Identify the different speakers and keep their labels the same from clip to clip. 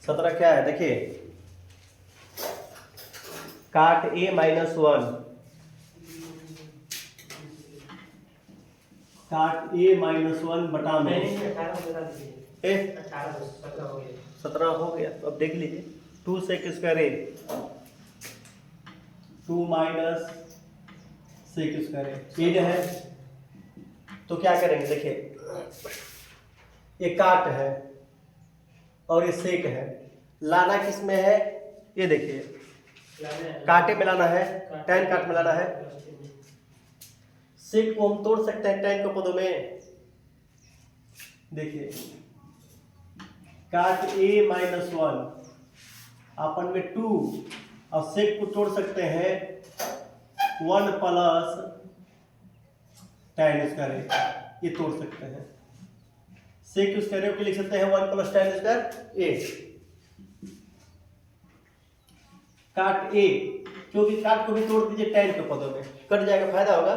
Speaker 1: 17 क्या है देखिए, काट a माइनस 1, काट a माइनस 1 बटा में ए 17 हो गया। तो अब देख लीजिए 2 सेक स्क्वायर ए, 2 माइनस सेक स्क्वायर ए है। तो क्या करेंगे देखिए, ये काट है और ये सेक है, लाना किस में है ये देखिए, काटे में लाना है, tan काट में लाना है। सेक को हम तोड़ सकते हैं tan के पदों में। देखिए काट a माइनस 1 अपन में 2 और सेक को तोड़ सकते हैं 1 प्लस tan स्क्वायर, ये तोड़ सकते हैं। सेक स्क्वायर को लिख सकते हैं 1 प्लस tan स्क्वायर a। काट a, क्योंकि काट को भी तोड़ दीजिए tan के पदों में, कट जाएगा, फायदा होगा।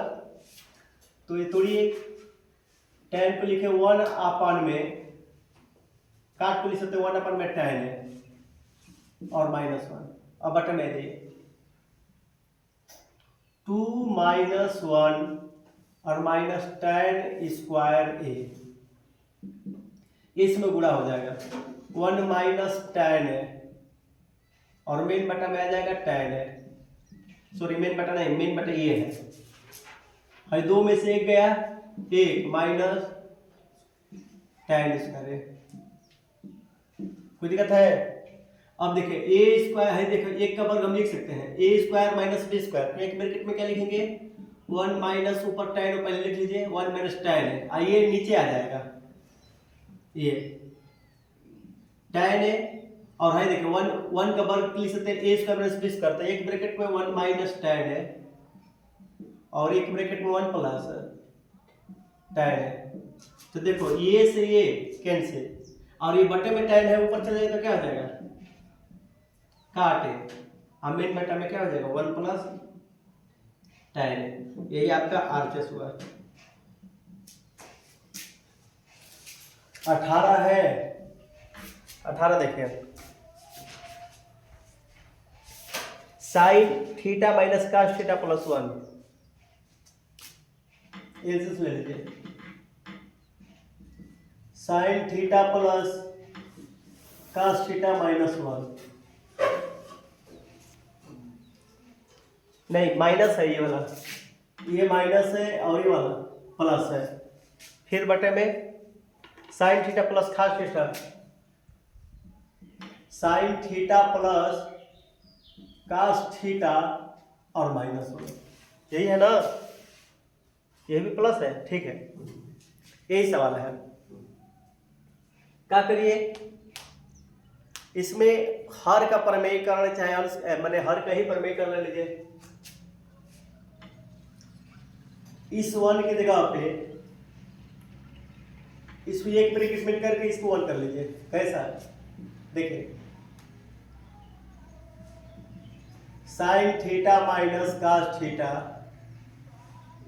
Speaker 1: तो ये तोड़िए, tan को लिखे 1 अपन में, काट को लिख सकते 1 अपन में tan है और माइनस 1, अब बटन में दिए 2 माइनस 1 और माइनस tan स्क्वायर a, इसमें गुणा हो जाएगा 1 माइनस tan है और मेन बटा में आ जाएगा tan है, सॉरी मेन बटा नहीं, मेन बटा ये है, दो में से एक गया, 1 माइनस tan स्क्वायर, कोई दिक्कत है। अब देखिए ए स्क्वायर है, देखो एक का वर्ग हम लिख सकते हैं ए स्क्वायर माइनस बी स्क्वायर, तो एक ब्रैकेट में क्या लिखेंगे 1 माइनस ऊपर tan पहले लिख लीजिए 1 माइनस tan है, आइए नीचे आ जाएगा ये tan है और है देखिए 1 का वर्ग लिख सकते हैं ए स्क्वायर माइनस बी स्क्वायर, तो एक ब्रैकेट में 1 माइनस tan है और एक ब्रैकेट में 1 प्लस tan है। तो देखो ये से ये कैंसिल और ये बटे में tan है ऊपर चले जाए तो क्या हो जाएगा काटे, और मेन बटा में क्या हो जाएगा 1 प्लस tan, यही आपका आरचेस हुआ। 18 है, 18 देखिए sine theta minus cos theta plus 1, एलसियस ले लीजिए, sine theta plus cos theta minus 1, नहीं माइनस है ये वाला, ये माइनस है और ये वाला प्लस है, फिर बटे में sine theta plus cos theta, sine theta plus cos theta और माइनस 1, यही है ना, ये भी प्लस है, ठीक है, यही सवाल है। क्या करिए, इसमें हर का प्रमेयीकरण चाहे मैंने हर का ही प्रमेयीकरण ले लीजिए, इस 1 की जगह पे इसको एक ब्रैकेट में करके इसको 1 कर लीजिए, कैसा देखिए sine theta minus cos theta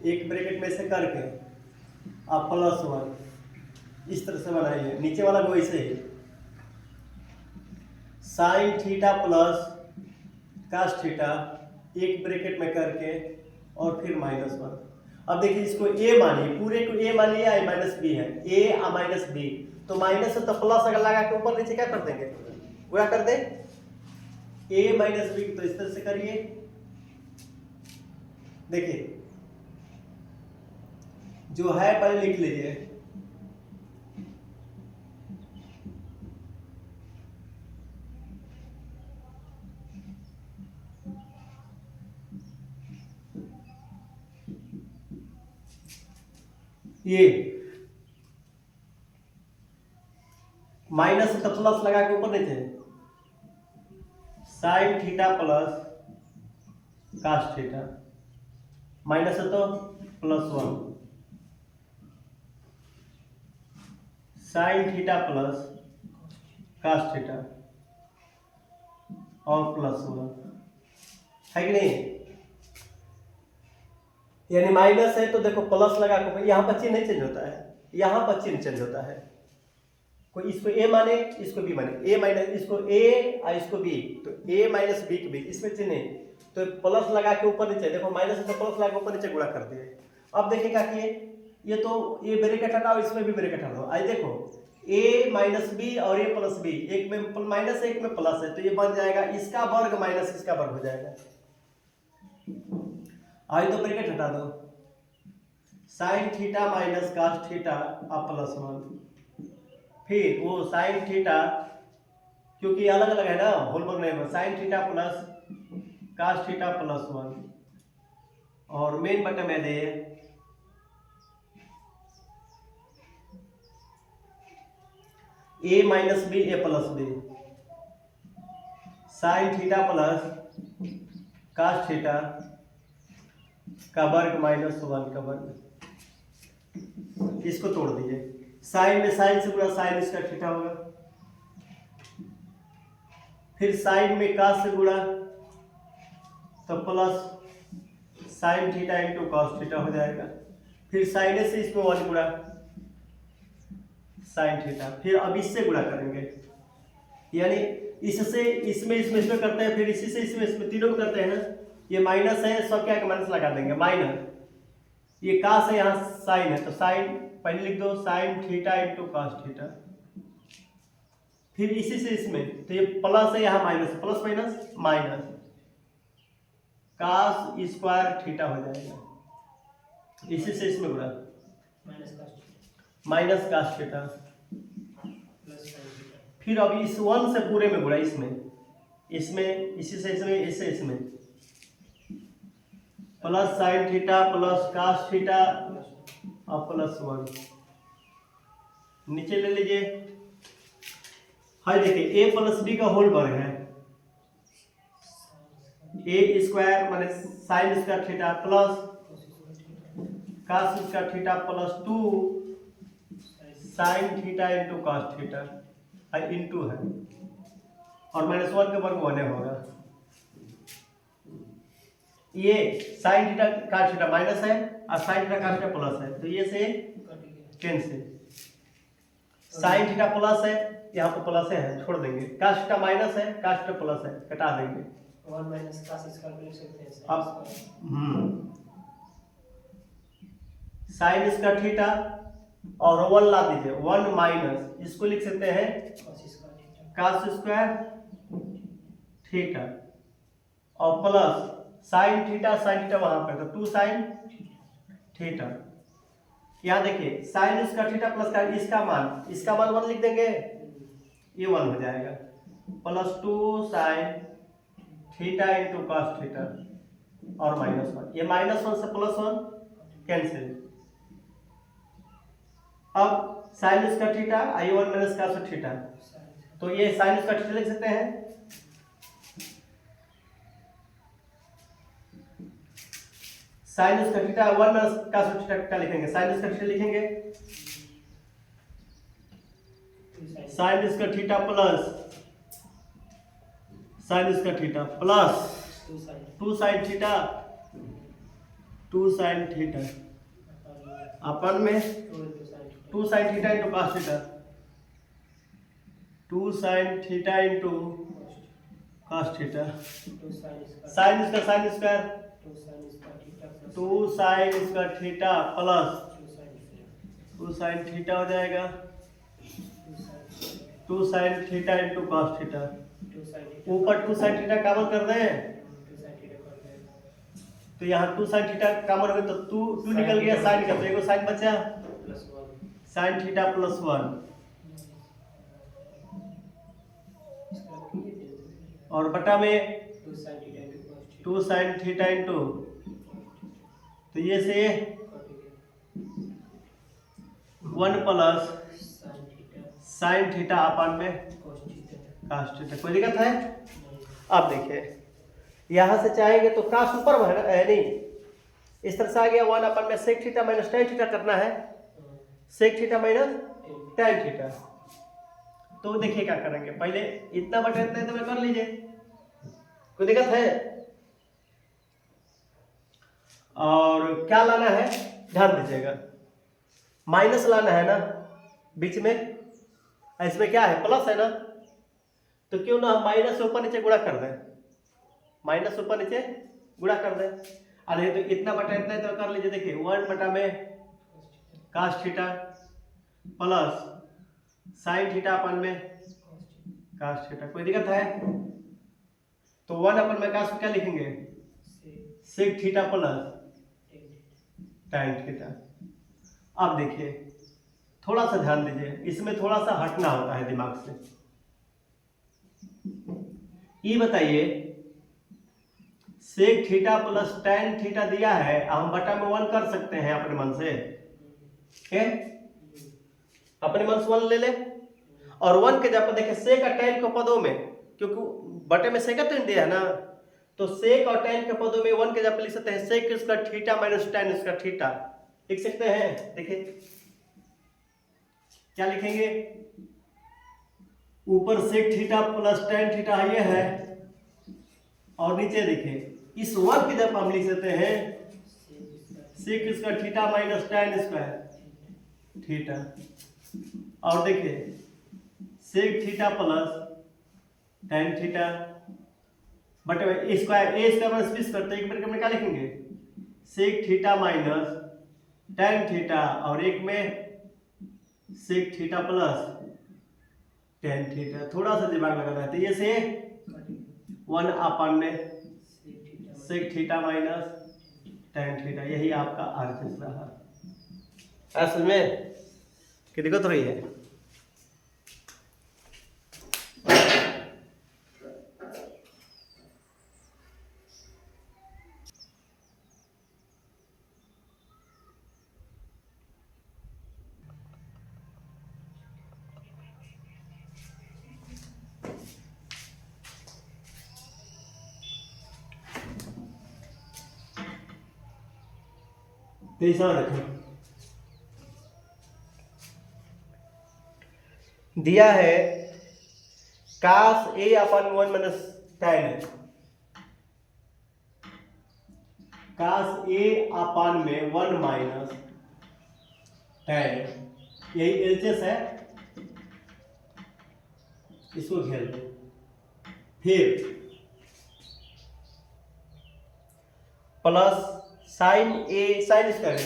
Speaker 1: एक ब्रैकेट में से करके आप प्लस 1 इस तरह से बनाइए, नीचे वाला भी वैसे ही sine theta plus cos theta एक ब्रैकेट में करके और फिर माइनस 1। अब देखिए इसको a मानिए, पूरे को a मानिए, a माइनस बी है, a और माइनस बी, तो माइनस से तो प्लस अगर लगा के ऊपर नीचे क्या कर देंगे, पूरा कर दे a माइनस बी, तो इस तरह से करिए। देखिए जो है पहले लिख लीजिए, ये माइनस तो प्लस लगा के ऊपर नीचे sine theta plus cos theta, minus है तो plus 1 sine theta plus cos theta और प्लस 1 है कि नहीं, यानी माइनस है तो देखो प्लस लगा के यहाँ पर चिन्ह नहीं चेंज होता है, यहाँ पर चिन्ह चेंज होता है, कोई इसको ए माने, इसको बी माने, ए माइनस इसको ए और इसको बी, तो ए माइनस बी के बी इसमें चिन्ह तो प्लस लगा के ऊपर नीचे, देखो माइनस से प्लस लगा के ऊपर नीचे गुणा कर दिए। अब देखिए क्या किए, ये तो ये ब्रैकेट हटाओ, इसमें भी ब्रैकेट हटाओ। आज देखो ए माइनस बी और ए प्लस बी, एक में माइनस है एक में प्लस है, तो ये बन जाएगा इसका वर्ग माइनस इसका वर्ग हो जाएगा। आज तो ब्रैकेट हटा दो, sine theta minus cos theta और प्लस 1, फिर वो साइन थीटा क्योंकि अलग अलग है ना, होलवर्क नहीं, sine theta plus cos theta plus 1 और मेन बटन में दे A minus B A plus B, sine theta plus cos theta का वर्ग माइनस 1 का वर्ग। इसको तोड़ दीजिए, साइन में साइन से गुणा साइन इसका थीटा होगा, फिर साइन में कास से गुणा तो plus sine theta into cos theta हो जाएगा, फिर साइन से इसमें 1 गुणा साइन थीटा, फिर अब इससे गुणा करेंगे, यानी इससे इसमें इसमें इसमें करते हैं, फिर इसी से इसमें इसमें तीनों में करते हैं ना। ये माइनस है, सब क्या माइनस लगा देंगे, माइनस ये कास है, यहाँ साइन है, तो साइन पहले लिख दो sine theta into cos theta, फिर इसी से इसमें तो ये प्लस है, यहाँ minus, plus minus minus cos square theta हो जाएगा, इसी से इसमें गुणा माइनस कास थीटा, फिर अब इस 1 से पूरे में गुणा, इसमें इसी से इसमें इससे इसमें plus sine theta plus cos theta और प्लस 1 नीचे ले लीजिए। हाँ देखिए ए प्लस बी का होल वर्ग है, ए स्क्वायर माने sine square theta plus cos square theta plus 2 sine theta into cos theta into है और माइनस 1 का वर्ग 1 होगा। ये sine theta cos theta minus है और sine theta cos theta plus है, तो ये से कैंसिल, साइन थीटा प्लस है, यहाँ पर प्लस है छोड़ देंगे, कॉस थीटा माइनस है कॉस थीटा प्लस है कटा देंगे,
Speaker 2: 1 माइनस कास स्क्वायर लिख सकते हैं
Speaker 1: अब साइन स्क्वायर थीटा और 1 ला दीजिए, 1 माइनस इसको लिख सकते हैं कास स्क्वायर थीटा और प्लस साइन थीटा वहां पे तो 2 साइन थीटा। यहाँ देखिए साइन स्क्वायर थीटा प्लस का इसका मान 1 लिख देंगे, ये 1 हो जाएगा, plus 2 sine theta into cos theta और माइनस 1, ये माइनस 1 से प्लस 1 कैंसिल। अब साइन स्क्वायर थीटा आई 1 माइनस कॉस थीटा, तो ये साइन स्क्वायर थीटा लिख सकते हैं, sine square theta 1 minus cos theta लिखेंगे, साइन स्क्वायर थीटा लिखेंगे sine square theta plus sine square theta plus 2 sine theta अपन में 2 sine theta into cos theta, 2 sine theta into cos theta, sine square 2 sign square theta plus 2 sine theta हो जाएगा, 2 sine theta into cos theta, ऊपर 2 sine theta common कर दें, तो यहाँ 2 sine theta common हो तो 2 निकल गया, साइन निकल गया, साइन बचा साइन थीटा प्लस 1 और बटा में 2 साइन थीटा इंटू, तो ये से 1 प्लस साइन थीटा अपन में कास थीटा, कोई दिक्कत है? अब देखिए यहां से चाहेंगे तो कास ऊपर है नहीं, इस तरह से आ गया 1 अपन में sec theta minus tan theta करना है, sec theta minus tan theta, तो देखिए क्या करेंगे, पहले इतना बटे इतना तो कर लीजिए, कोई दिक्कत है? और क्या लाना है ध्यान दीजिएगा, माइनस लाना है ना बीच में, इसमें क्या है, प्लस है ना, तो क्यों ना हम माइनस से ऊपर नीचे गुणा कर दें, माइनस से ऊपर नीचे गुणा कर दें। अरे तो इतना बटा इतना तो कर लीजिए, देखिए 1 बटा में cos theta plus sin theta अपन में cos थीटा, कोई दिक्कत है? तो 1 अपन में cos क्या लिखेंगे, sec theta plus tan theta. अब देखिए थोड़ा सा ध्यान दीजिए, इसमें थोड़ा सा हटना होता है दिमाग से। ये बताइए sec theta plus tan theta दिया है, हम बटा में 1 कर सकते हैं अपने मन से, अपने मन से 1 ले ले, और 1 के जगह देखिए sec और tan के पदों में, क्योंकि बटे में sec tan दिया है ना, तो sec और tan के पदों में 1 के जगह लिख सकते हैं sec इसका थीटा माइनस tan इसका थीटा, लिख सकते हैं। देखिए क्या लिखेंगे, ऊपर sec theta plus tan theta ये है, और नीचे देखिए इस 1 की जगह हम लिख सकते हैं sec इसका theta minus tan square theta, और देखिए sec theta plus tan theta बटे में स्क्वायर, ए स्क्वायर माइनस बी स्क्वायर, तो एक मिनट में क्या लिखेंगे sec theta minus tan theta, और एक में sec theta plus tan theta. थोड़ा सा दिमाग लगाना है, तो ये से 1 अपन में sec theta minus tan theta, यही आपका आरएचएस रहा। असल में कि दिक्कत हो रही है? तीसरा देखो, दिया है cos a upon 1 minus tan, cos a अपन में 1 माइनस tan, यही एलसीएस है, इसको घेर दो। फिर plus sin a sin square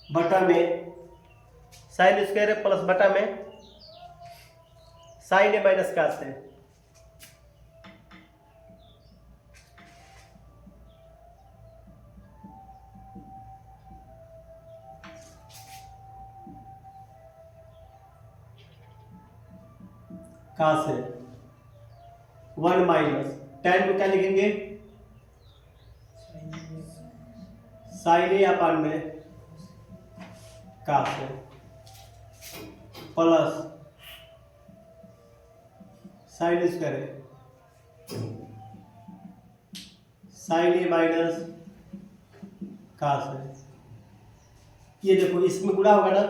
Speaker 1: बटा में sin स्क्वायर है प्लस बटा में sin a माइनस cos है, cos है 1 माइनस tan को क्या लिखेंगे sin a अपन में cos है प्लस sin स्क्वायर है sin a माइनस cos है। ये देखो इसमें गुणा होगा ना,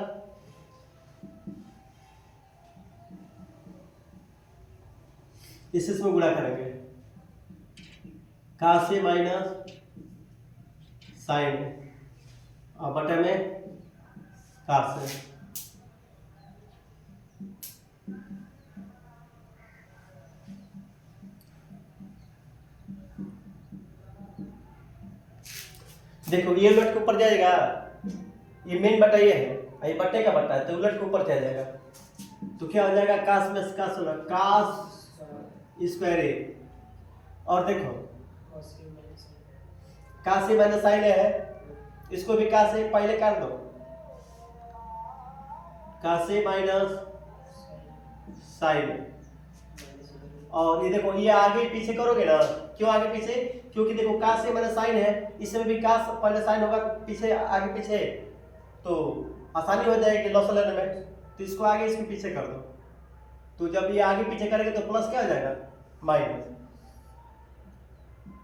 Speaker 1: इसमें गुणा करेंगे cos a माइनस sin और बटे में cos है। देखो ये उलट के ऊपर जाएगा, ये मेन बटा ये है, ये बटे का बटा है, तो उलट के ऊपर चला जाएगा, तो क्या हो जाएगा cos में cos होगा cos स्क्वायर ए, और देखो cos ए माइनस sin है, इसको भी cos ए पहले कर दो, cos ए माइनस sin, और ये देखो ये आगे पीछे करोगे ना, क्यों आगे पीछे, क्योंकि देखो cos ए माइनस sin है, इसमें भी cos पहले sin होगा पीछे आगे पीछे, तो आसानी हो जाएगी लॉस लेने में, तो इसको आगे इसके पीछे कर दो, तो जब ये आगे पीछे करेंगे तो प्लस क्या हो जाएगा माइनस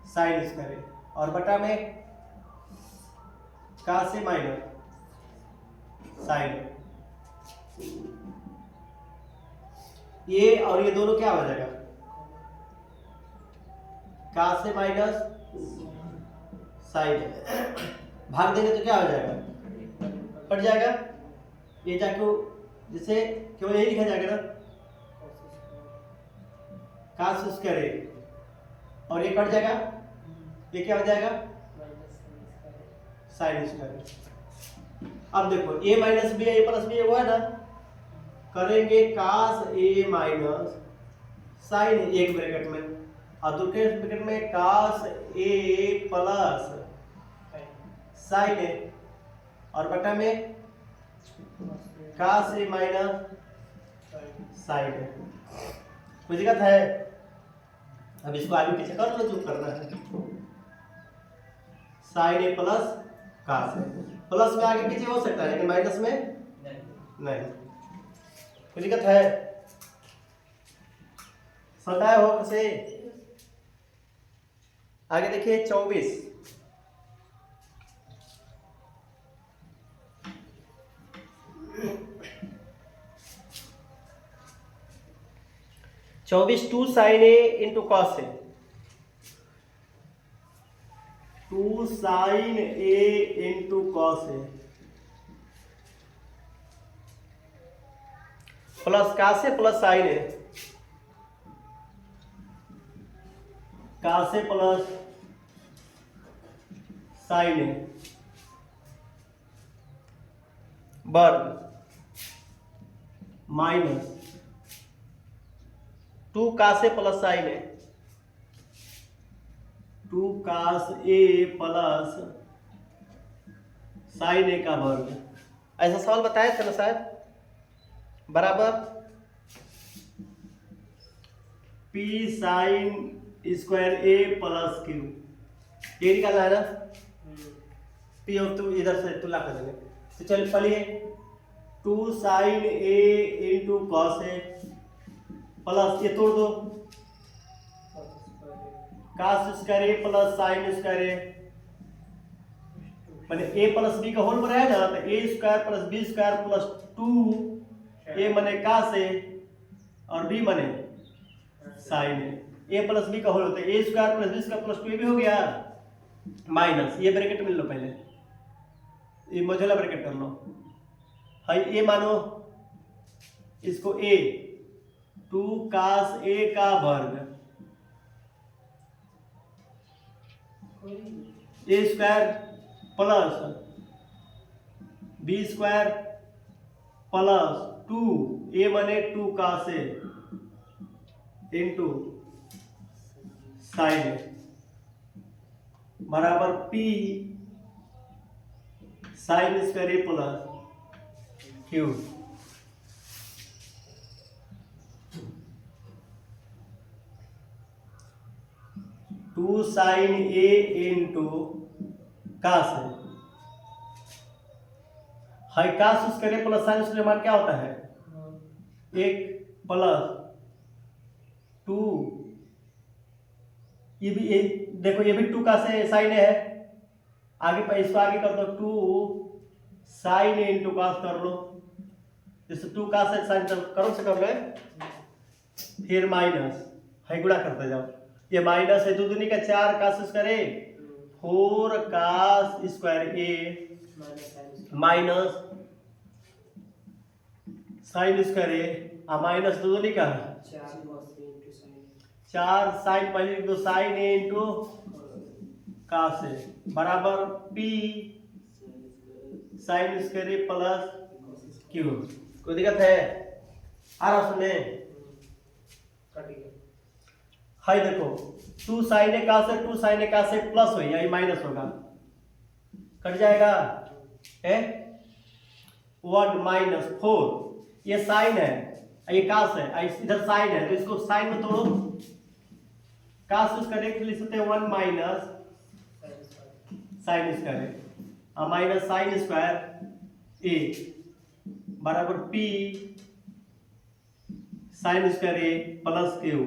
Speaker 1: sin स्क्वायर, और बटा में cos ए माइनस sin, ये और ये दोनों क्या हो जाएगा cos ए माइनस sin, भाग देंगे तो क्या हो जाएगा कट जाएगा, ये जाके जैसे केवल यही लिखा जाएगा ना काश स्क्वायर ए, और ये कट जाएगा, ये क्या हो जाएगा साइन स्क्वायर। अब देखो a minus B A plus B हुआ ना, करेंगे कास ए माइनस साइन एक ब्रैकेट में और दूसरे ब्रैकेट में कास ए प्लस साइन ए और बटा में कास ए माइनस साइन ए। कोई दिक्कत है? अब इसको आगे पीछे कर लो जो करना है। Sine A plus cos A, plus में आगे पीछे हो सकता है लेकिन माइनस में नहीं। कोई दिक्कत है? समझाया हो कैसे? आगे देखिए 24 2 sine A into cos A, 2 sine A into cos A plus cos A plus sign A, cos A plus sign ए वर्ग minus 2 cos A plus sign A, 2 cos A plus sign ए का वर्ग। ऐसा सवाल बताया था ना शायद, बराबर P sine square A plus Q, ये निकालना है ना, पी और तू इधर से तुला कर देंगे। तो चल पढ़िए 2 sine A into cos A plus ये तोड़ दो cos square A plus sine square A, माने ए प्लस बी का होल बनाया ना, तो A square plus B square plus 2 A माने कास ए और बी माने sine A, A plus B का होल होता है A square plus B square plus 2 भी हो गया माइनस ये ब्रैकेट में लो, पहले ये मझोला ब्रैकेट कर लो। हाई ए मानो इसको ए 2 कास ए का वर्ग A square plus B square plus 2 A माने 2 cos A into sine A बराबर P sine square A plus Q. Two sine A into cos है, हाई cos square A plus sine square मान क्या होता है 1 प्लस 2, ये भी देखो ये भी 2 का से साइन है, आगे इसको आगे कर दो 2 साइन इंटू कास कर लो, जैसे 2 का से साइन करो से कर लो, फिर माइनस है गुणा करते जाओ, ये माइनस है 2 दूनी का 4 कास square A 4 cos square A minus sine square A minus 2 दूनी का 4 साइन पहले दो साइन ए इंटू कास ए बराबर P sine square A plus Q. कोई दिक्कत है? आ रहा सुनने? हाई देखो 2 sine A cos A 2 sine A cos A plus हो या माइनस होगा, कट जाएगा है 1 माइनस 4, ये साइन है ये कास है, इधर साइन है तो इसको साइन में तोड़ो, कास उसका देख लिख सकते हैं 1 minus sine square minus sine square A बराबर P sine square A plus Q.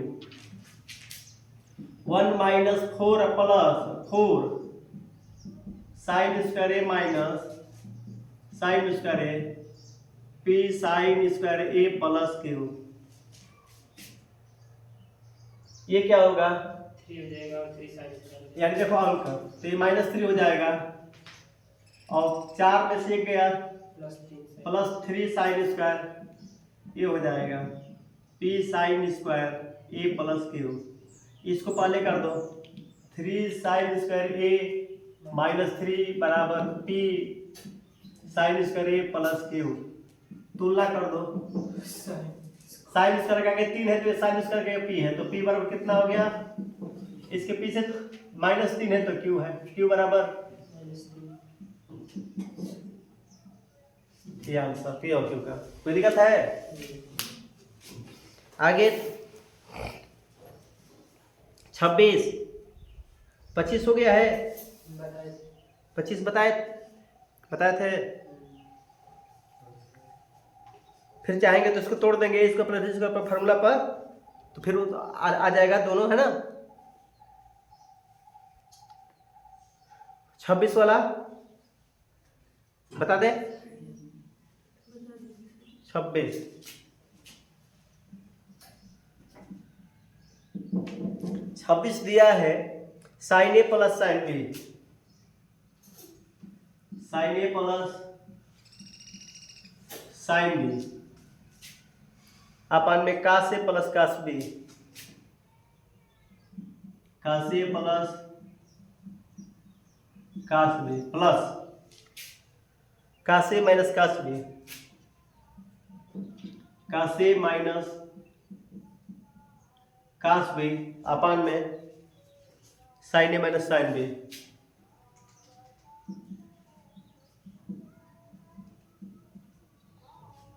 Speaker 1: 1 minus 4 plus 4 sine square A minus sine square A P sine square A plus Q, ये क्या होगा
Speaker 2: 3 हो जाएगा और 3 साइन स्क्वायर,
Speaker 1: यानी देखो अंक तो ये -3 हो जाएगा और 4 में से 1 गया प्लस 3 साइन स्क्वायर ये हो जाएगा P sine square A plus Q. इसको पहले कर दो 3 साइन स्क्वायर ए माइनस 3 बराबर P sine square A plus Q. तुलना कर दो साइन स्क्वायर का 3 है तो साइन स्क्वायर का पी है तो पी बराबर कितना हो गया, इसके पीछे -3 है तो क्यू है, क्यू बराबर ये आंसर पी और क्यू का। कोई दिक्कत है? आगे 26 25 हो गया है, 25 बताए थे। फिर चाहेंगे तो इसको तोड़ देंगे, इसको प्लस इसको पर फार्मूला पर, तो फिर आ जाएगा दोनों, है ना। 26 वाला बता दे। 26 दिया है sine A plus sine B, sine A plus sine B अपन में cos A plus cos B, cos A plus cos B plus cos A minus cos B, cos A minus cos B अपन में sine A minus sine B.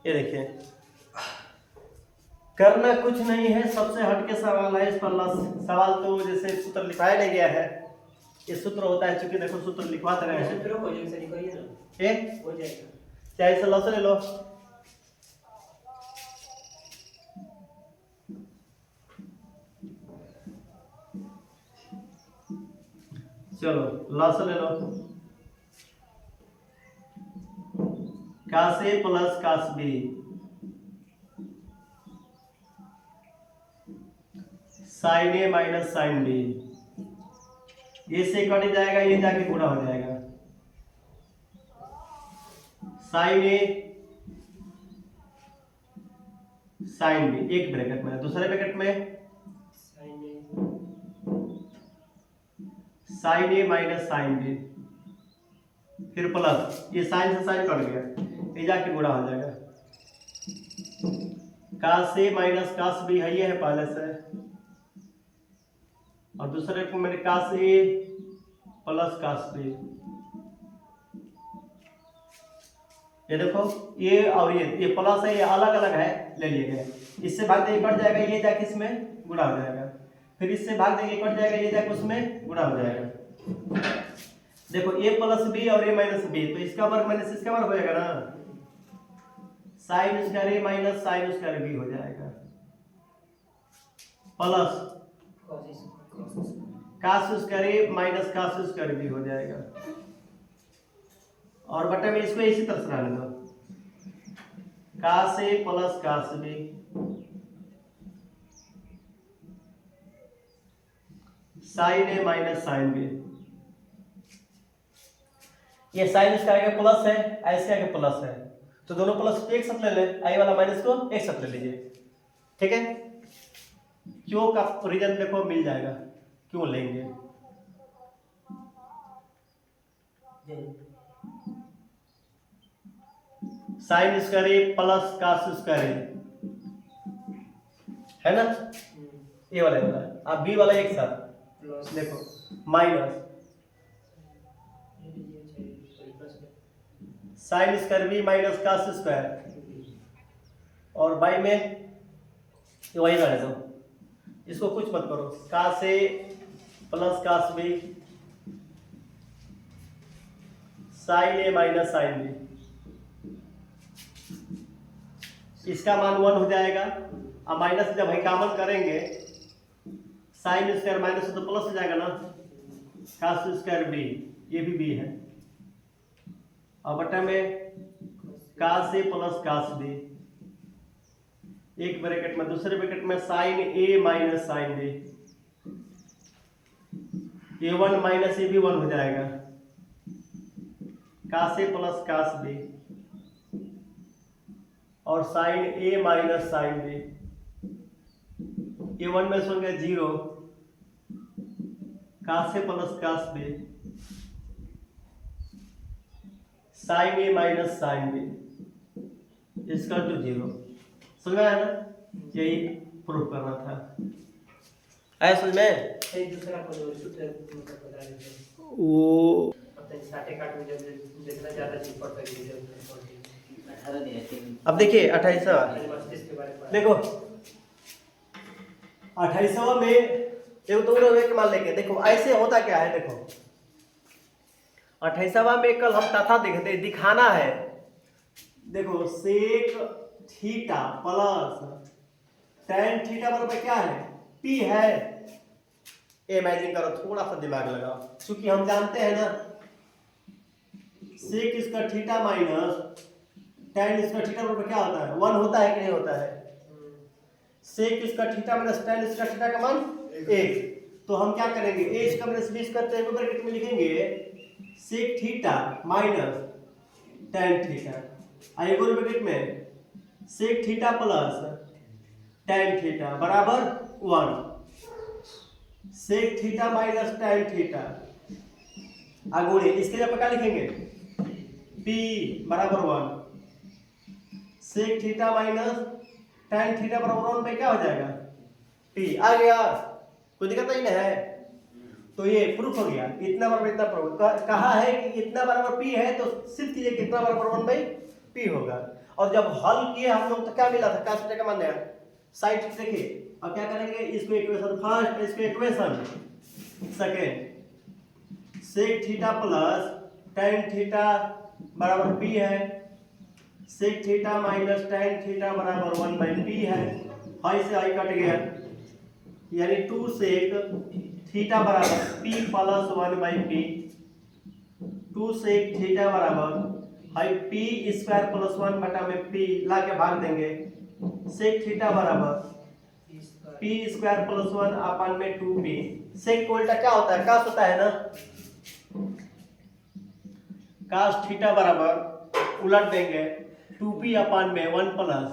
Speaker 1: ये देखिए करना कुछ नहीं है, सबसे हटके सवाल है इस पर। सवाल तो जैसे सूत्र लिखवाया नहीं गया है, ये सूत्र होता है, चूंकि देखो सूत्र लिखवा रहे हैं चाहे इसे लॉस ले लो। चलो लॉस ले लो, कास A plus cos B sine A minus sine B, ये से कट जाएगा, ये जाके गुणा हो जाएगा। साइन ए साइन बी एक ब्रैकेट में, दूसरे ब्रैकेट में sine A minus sine B, फिर प्लस ये साइन से साइन कट गया, ये जाके गुणा हो जाएगा। कास ए माइनस कास बी है, ये है पहले से, और दूसरे को मैंने कास ए प्लस कास बी। ये देखो ये और ये प्लस है, ये अलग अलग है, ले लिए गए। इससे भाग देंगे कट जाएगा, ये जाके इसमें गुणा हो जाएगा, फिर इससे भाग देंगे कट जाएगा, ये जाके उसमें गुणा हो जाएगा। देखो a प्लस बी और a माइनस बी, तो इसका वर्ग माइनस इसका वर्ग हो जाएगा ना, sine square a minus sine square b हो जाएगा, plus cos square a minus cos square b हो जाएगा। और बटे में इसको इसी तरह से रहने दो, cos a plus cos b sine A minus sine B. ये साइन इसका आगे प्लस है, इसके आगे प्लस है, तो दोनों प्लस को एक साथ ले ले, आई वाला माइनस को एक साथ ले लीजिए, ठीक है। क्यों का रीजन देखो मिल जाएगा, क्यों लेंगे। Sign square A plus cos square ए है ना, ये वाला अब बी वाला एक साथ देखो minus sine square B minus cos square, और बाई में वही रहने दो, इसको कुछ मत करो, cos A plus cos B sine A minus sine B, इसका मान 1 हो जाएगा। अब माइनस जब हम कॉमन करेंगे, साइन स्क्वायर माइनस तो प्लस हो जाएगा ना, कास स्क्वायर बी, ये भी बी है, और बटा में cos A plus cos B, एक ब्रैकेट में, दूसरे ब्रैकेट में sine A minus sine B, A one minus ए भी 1 हो जाएगा, कास ए प्लस कास बी और sign A minus sine B, ये 1 में से 1 गया 0, कास A plus cos B, sine A minus sine B इसका तो 0। समझ में आया ना? यही प्रूफ करना था। आया समझ में?
Speaker 2: एक दूसरा को जो सूत्र मतलब बता देते हैं
Speaker 1: वो
Speaker 2: अब तक साटे काट में जब जितना ज्यादा चीज पड़ता है
Speaker 1: अब देखिए 28वां,
Speaker 2: मस्तिष्क के बारे में
Speaker 1: देखो 28वां में देखो तुम लोग एक मान लेके देखो ऐसे होता क्या है। देखो 28वां में कल हम तथा देखते दिखाना है। देखो sec theta plus tan theta बराबर क्या है? पी है। इमेजिन करो, थोड़ा सा दिमाग लगाओ, क्योंकि हम जानते हैं ना सेक इसका थीटा माइनस टैन इसका थीटा बराबर क्या होता है? 1 होता है कि नहीं होता है? सेक इसका थीटा माइनस टैन इसका थीटा का मान 1। तो हम क्या करेंगे? ए इसका माइनस बी करते हैं, ब्रैकेट में लिखेंगे sec theta minus tan theta, आई ब्रैकेट में sec theta plus tan theta बराबर 1। Sec theta minus tan theta आगुणे इसके जगह क्या लिखेंगे? P बराबर 1। Sec theta minus tan theta बराबर 1 पे क्या हो जाएगा? P आ गया। कोई दिक्कत नहीं है? तो ये प्रूफ हो गया, इतना बराबर इतना प्रूफ कहा है कि इतना बराबर P है तो सिर्फ कीजिए कितना बराबर 1/P होगा। और जब हल किए हम लोग तो क्या मिला था? cos थीटा का मान आया साइड। देखिए अब क्या करेंगे, इसको इक्वेशन फर्स्ट, इसको equation second. Sec theta plus tan theta बराबर P है, sec theta minus tan theta बराबर 1/P है। हाई से हाई कट गया, यानी 2 सेक थीटा बराबर P plus 1/P। 2 sec theta बराबर हाई P स्क्वायर प्लस 1 बटा में P ला के भाग देंगे। सेक थीटा बराबर P स्क्वायर प्लस 1 अपन में 2P। सेक को उल्टा क्या होता है? कास होता है ना। कास थीटा बराबर उलट देंगे 2P अपन में 1 प्लस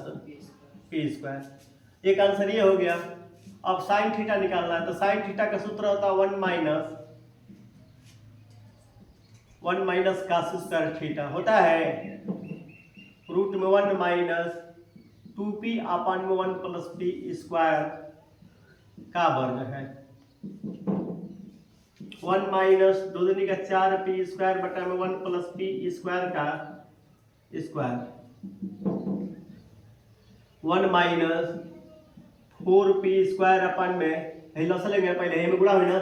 Speaker 1: P स्क्वायर। एक आंसर ये हो गया। अब साइन थीटा निकालना है तो साइन थीटा का सूत्र होता है 1 माइनस कास स्क्वायर थीटा होता है रूट में 1 माइनस 2P अपन में 1 प्लस P स्क्वायर का वर्ग है। 1 माइनस 2 दूनी का 4P स्क्वायर बटा में 1 प्लस P स्क्वायर का square. 1 minus 4P square upon में यही लस लेंगे, पहले यही में गुणा हुई ना।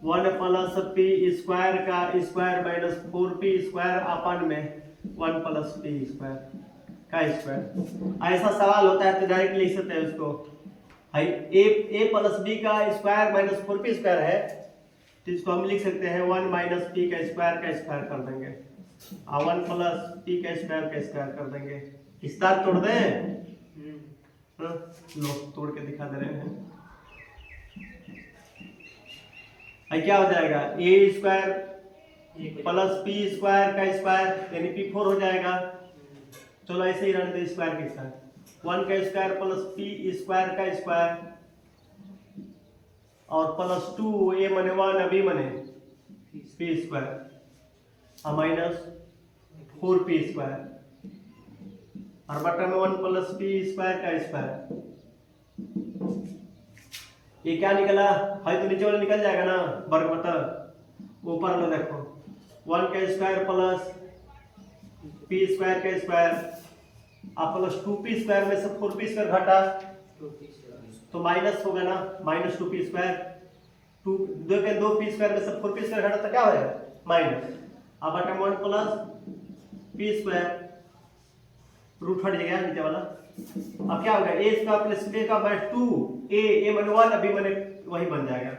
Speaker 1: 1 प्लस P स्क्वायर का square minus 4P square upon में 1 प्लस P स्क्वायर का स्क्वायर। ऐसा सवाल होता है तो डायरेक्ट लिख सकते हैं उसको। a प्लस b का स्क्वायर माइनस 4p स्क्वायर है तो इसको हम लिख सकते हैं 1 माइनस p का स्क्वायर कर देंगे और 1 प्लस p का स्क्वायर कर देंगे। विस्तार तोड़ दें, लो तोड़ के दिखा दे रहे हैं। क्या हो जाएगा? a square plus p square का स्क्वायर यानी p4 हो जाएगा। चलो ऐसे ही रहने दे स्क्वायर के साथ 1 का स्क्वायर प्लस P स्क्वायर का स्क्वायर और प्लस 2 a मने 1 अभी मने P स्क्वायर और माइनस 4P स्क्वायर और बटा में 1 प्लस P स्क्वायर का स्क्वायर। ये क्या निकला? है तो नीचे वाला निकल जाएगा ना वर्ग बता। ऊपर वाला देखो 1 का स्क्वायर प्लस P स्क्वायर का स्क्वायर आप प्लस 2P स्क्वायर में से 4P स्क्वायर घटा तो माइनस होगा ना, minus 2P square. 2P square में से 4P स्क्वायर घटा तो क्या होगा? माइनस। अब बटा 1 प्लस P स्क्वायर रूट हट जाएगा नीचे वाला। अब क्या होगा? a स्क्वायर प्लस b का बाय 2 a माने 1 अभी माने वही बन जाएगा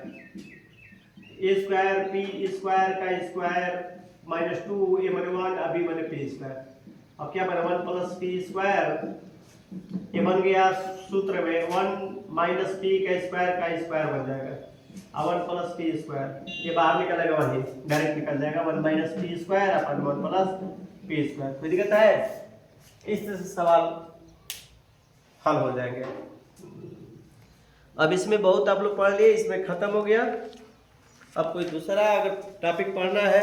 Speaker 1: a स्क्वायर p स्क्वायर का स्क्वायर माइनस 2 a माने 1 अभी माने p स्क्वायर। अब क्या बना? 1 प्लस p स्क्वायर ये बन गया सूत्र में 1 माइनस p का स्क्वायर बन जाएगा और 1 प्लस p स्क्वायर ये बाहर निकलेगा, वही डायरेक्ट निकल जाएगा 1 minus p square upon 1 plus p square. कोई दिक्कत है? इस तरह से सवाल हल हो जाएंगे। अब इसमें बहुत आप लोग पढ़ लिए, इसमें खत्म हो गया। अब कोई दूसरा अगर टॉपिक पढ़ना है